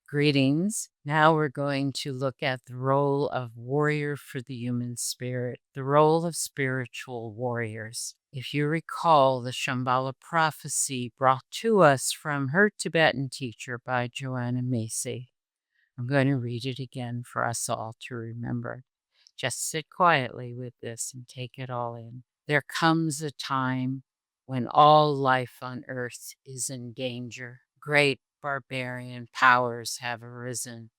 Greetings. Now we're going to look at the role of warrior for the human spirit, the role of spiritual warriors. If you recall, the Shambhala prophecy brought to us from her Tibetan teacher by Joanna Macy. I'm going to read it again for us all to remember. Just sit quietly with this and take it all in. There comes a time when all life on earth is in danger. Great barbarian powers have arisen.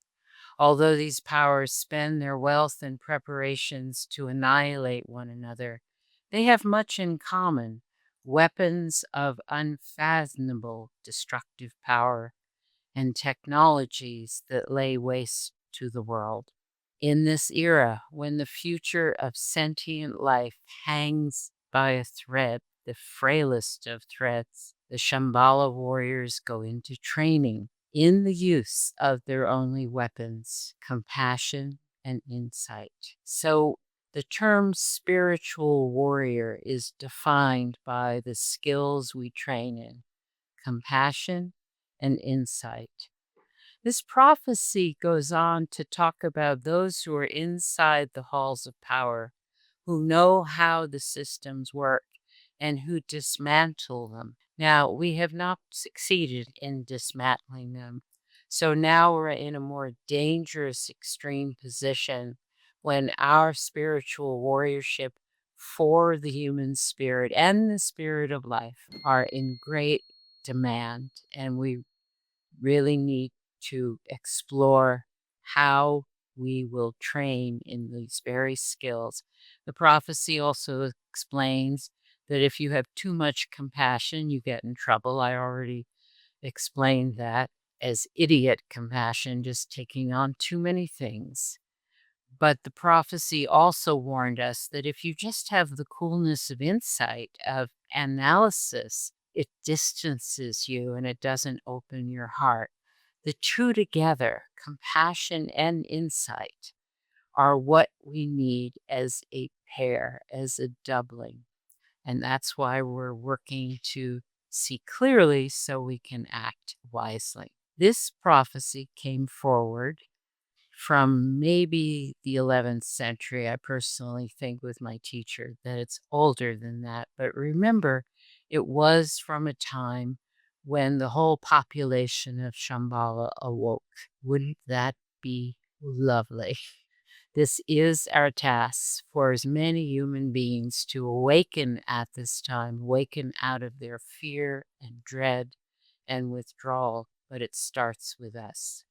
Although these powers spend their wealth in preparations to annihilate one another, they have much in common: weapons of unfathomable destructive power and technologies that lay waste to the world. In this era, when the future of sentient life hangs by a thread, the frailest of threads, the Shambhala warriors go into training in the use of their only weapons, compassion and insight. So the term spiritual warrior is defined by the skills we train in: compassion and insight. This prophecy goes on to talk about those who are inside the halls of power, who know how the systems work and who dismantle them. Now, we have not succeeded in dismantling them. So now we're in a more dangerous, extreme position when our spiritual warriorship for the human spirit and the spirit of life are in great demand, and we really need to explore how we will train in these very skills. The prophecy also explains that if you have too much compassion, you get in trouble. I already explained that as idiot compassion, just taking on too many things. But the prophecy also warned us that if you just have the coolness of insight, of analysis, it distances you and it doesn't open your heart. The two together, compassion and insight, are what we need as a pair, as a doubling. And that's why we're working to see clearly so we can act wisely. This prophecy came forward from maybe the 11th century. I personally think with my teacher that it's older than that. But remember, it was from a time when the whole population of Shambhala awoke. Wouldn't that be lovely? This is our task for as many human beings to awaken at this time, awaken out of their fear and dread and withdrawal. But it starts with us.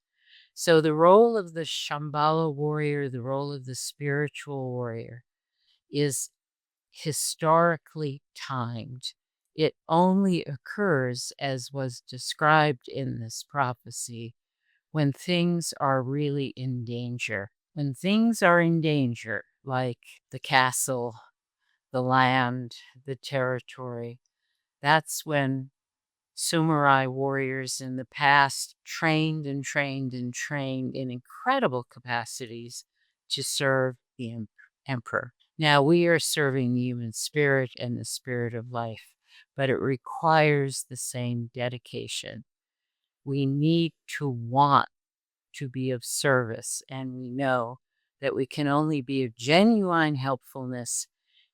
So the role of the Shambhala warrior, the role of the spiritual warrior, is historically timed. It only occurs, as was described in this prophecy, when things are really in danger. When things are in danger, like the castle, the land, the territory, that's when samurai warriors in the past trained and trained and trained in incredible capacities to serve the emperor. Now we are serving the human spirit and the spirit of life, but it requires the same dedication. We need to want to be of service, and we know that we can only be of genuine helpfulness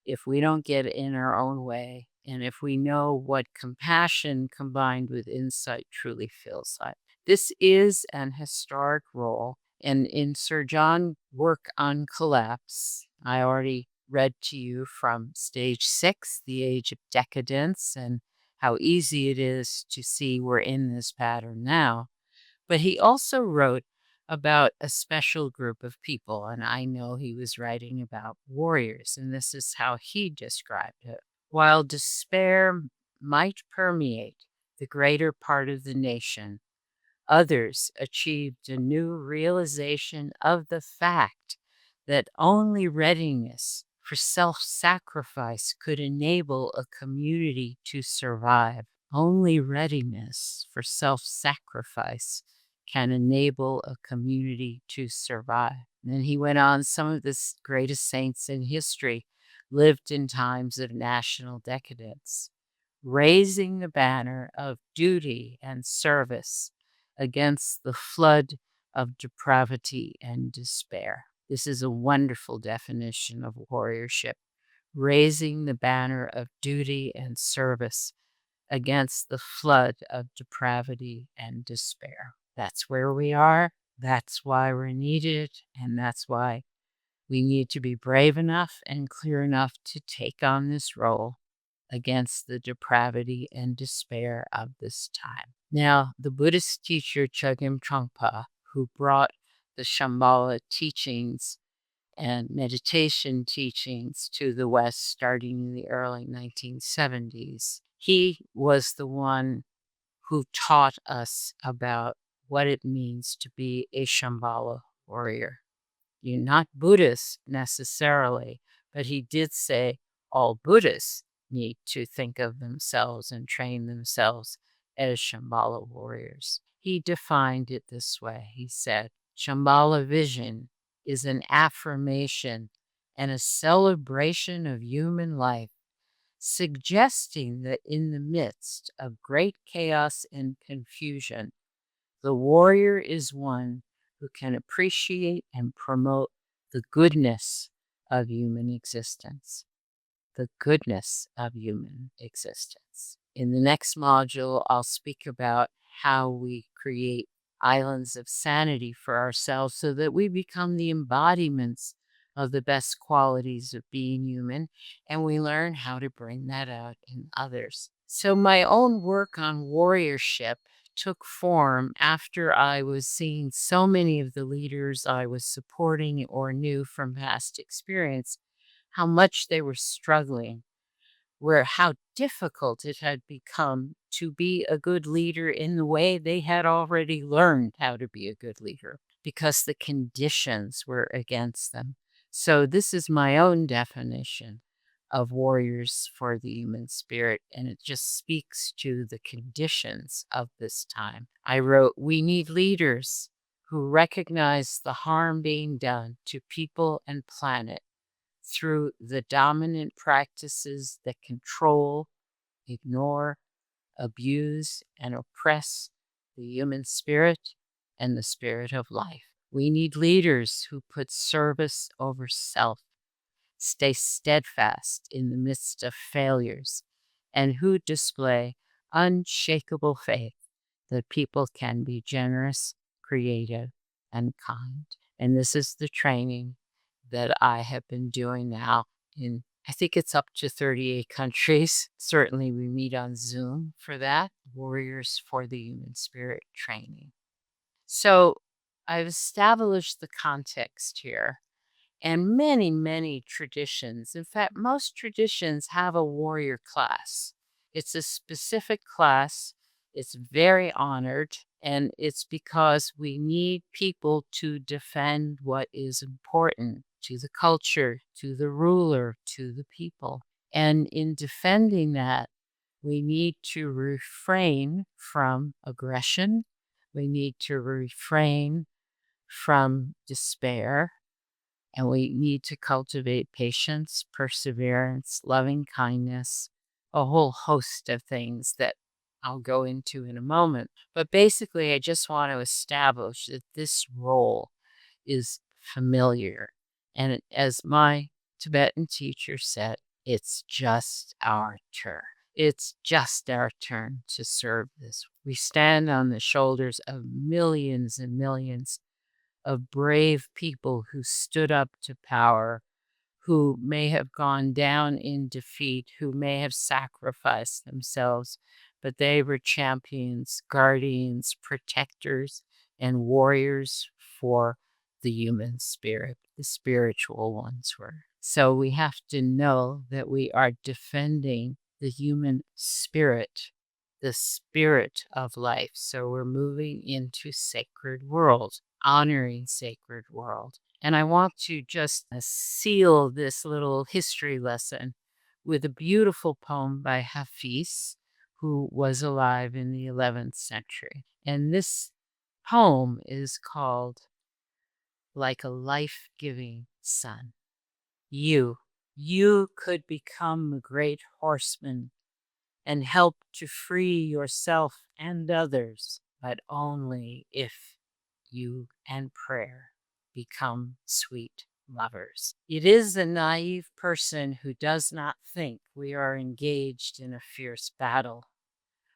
if we don't get in our own way, and if we know what compassion combined with insight truly feels like. This is an historic role, and in Sir John's work on collapse, I already read to you from stage 6, the age of decadence, and how easy it is to see we're in this pattern now. But he also wrote about a special group of people, and I know he was writing about warriors, and this is how he described it. While despair might permeate the greater part of the nation, others achieved a new realization of the fact that only readiness for self-sacrifice could enable a community to survive. Only readiness for self-sacrifice can enable a community to survive. And then he went on, some of the greatest saints in history lived in times of national decadence, raising the banner of duty and service against the flood of depravity and despair. This is a wonderful definition of warriorship, raising the banner of duty and service against the flood of depravity and despair. That's where we are. That's why we're needed. And that's why we need to be brave enough and clear enough to take on this role against the depravity and despair of this time. Now, the Buddhist teacher Chogyam Trungpa, who brought the Shambhala teachings and meditation teachings to the West starting in the early 1970s, he was the one who taught us about what it means to be a Shambhala warrior. You're not Buddhist necessarily, but he did say all Buddhists need to think of themselves and train themselves as Shambhala warriors. He defined it this way. He said, Shambhala vision is an affirmation and a celebration of human life, suggesting that in the midst of great chaos and confusion, the warrior is one who can appreciate and promote the goodness of human existence. The goodness of human existence. In the next module, I'll speak about how we create islands of sanity for ourselves so that we become the embodiments of the best qualities of being human, and we learn how to bring that out in others. So my own work on warriorship took form after I was seeing so many of the leaders I was supporting or knew from past experience, how much they were struggling, how difficult it had become to be a good leader in the way they had already learned how to be a good leader because the conditions were against them. So this is my own definition of warriors for the human spirit, and it just speaks to the conditions of this time. I wrote, we need leaders who recognize the harm being done to people and planet through the dominant practices that control, ignore, abuse, and oppress the human spirit and the spirit of life. We need leaders who put service over self, stay steadfast in the midst of failures, and who display unshakable faith that people can be generous, creative, and kind. And this is the training that I have been doing now in, I think it's up to 38 countries. Certainly we meet on Zoom for that, Warriors for the Human Spirit training. So I've established the context here and many, many traditions. In fact, most traditions have a warrior class. It's a specific class. It's very honored, and it's because we need people to defend what is important to the culture, to the ruler, to the people. And in defending that, we need to refrain from aggression. We need to refrain from despair. And we need to cultivate patience, perseverance, loving kindness, a whole host of things that I'll go into in a moment. But basically, I just want to establish that this role is familiar. And as my Tibetan teacher said, it's just our turn. It's just our turn to serve this. We stand on the shoulders of millions and millions of brave people who stood up to power, who may have gone down in defeat, who may have sacrificed themselves, but they were champions, guardians, protectors, and warriors for the human spirit. The spiritual ones were. So we have to know that we are defending the human spirit, the spirit of life. So we're moving into sacred world, honoring sacred world. And I want to just seal this little history lesson with a beautiful poem by Hafiz, who was alive in the 11th century. And this poem is called Like a Life-Giving Sun. You could become a great horseman and help to free yourself and others. but only if you and prayer become sweet lovers. It is the naive person who does not think we are engaged in a fierce battle.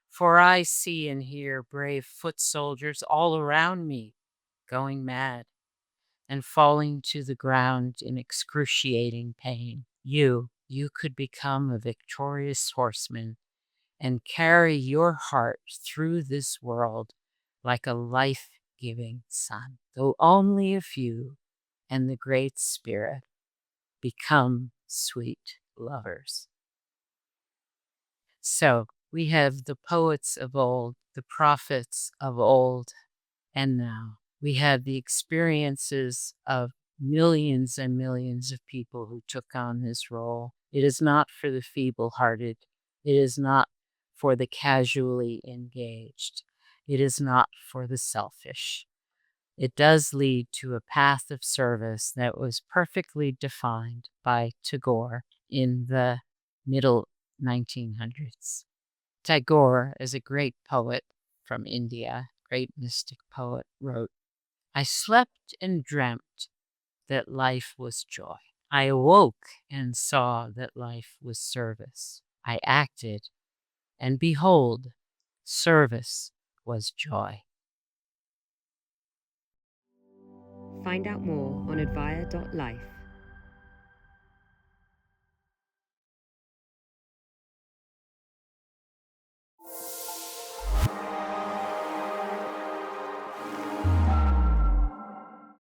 For I see and hear brave foot soldiers all around me going mad and falling to the ground in excruciating pain. You could become a victorious horseman and carry your heart through this world like a life-giving sun, though only a few and the Great Spirit become sweet lovers. So we have the poets of old, the prophets of old, and now we have the experiences of millions and millions of people who took on this role. It is not for the feeble-hearted. It is not for the casually engaged. It is not for the selfish. It does lead to a path of service that was perfectly defined by Tagore in the middle 1900s. Tagore, as a great poet from India, great mystic poet, wrote, "I slept and dreamt that life was joy. I awoke and saw that life was service. I acted, and behold, service was joy." Find out more on advire.life.